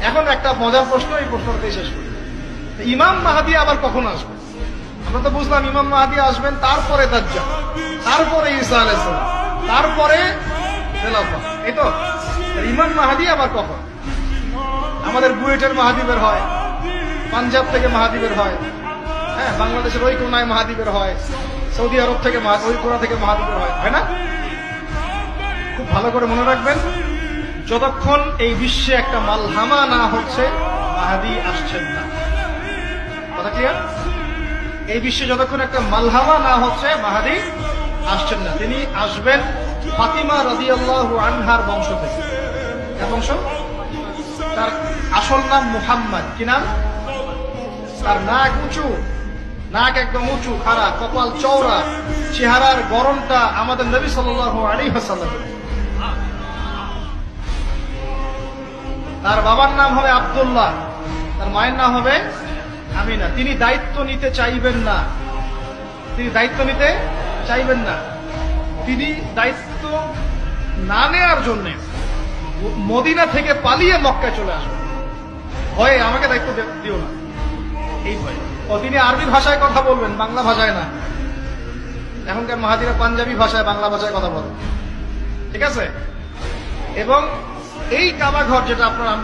এখন একটা মজার প্রশ্ন, এই প্রশ্নটাই শেষ করি। ইমাম মাহদী আবার কখন আসবে? আমরা তো বুঝলাম ইমাম মাহদী আসবেন, তারপরে দাজ্জাল, তারপরে ঈসা আলাইহিস সালাম, তারপরে খেলাফত, এই তো। ইমাম মাহদী আবার কখন? আমাদের বুয়েটের মাহদী বের হয়, পাঞ্জাব থেকে মাহদী বের হয়, হ্যাঁ, বাংলাদেশের ওই কোনায় মাহদী বের হয়, সৌদি আরব থেকে ওই কোনা থেকে মাহদী বের হয় না? খুব ভালো করে মনে রাখবেন, যতক্ষণ এই বিশ্বে একটা মালহামা না হচ্ছে মাহদী আসছেন না। কথা ক্লিয়ার? এই বিশ্বে যতক্ষণ একটা মালহামা না হচ্ছে মাহদী আসছেন না। তিনি আসবেন ফাতিমা রাদিয়াল্লাহু আনহার বংশ থেকে। কার বংশ? তার আসল নাম মুহাম্মদ। কি নাম? তার নাক উঁচু, নাক একদম উঁচু, খাড়া, কপাল চওড়া, চেহারার গড়নটা আমাদের নবী সাল্লাল্লাহু আলাইহি ওয়াসাল্লাম। তার বাবার নাম হবে আব্দুল্লাহ, তার মায়ের নাম হবে আমিনা। তিনি দায়িত্ব নিতে চাইবেন না, তিনি দায়িত্ব নিতে চাইবেন না। তিনি দায়িত্ব না নেওয়ার জন্য মদিনা থেকে পালিয়ে মক্কায় চলে আসবেন। ভয়ে আমাকে দায়িত্ব দিও না, এই ভয়ে। ও তিনি আরবি ভাষায় কথা বলবেন, বাংলা ভাষায় না। এখনকার মাহাদিরা পাঞ্জাবি ভাষায়, বাংলা ভাষায় কথা বলেন, ঠিক আছে? এবং এই কাবা ঘর যেটা আপনারা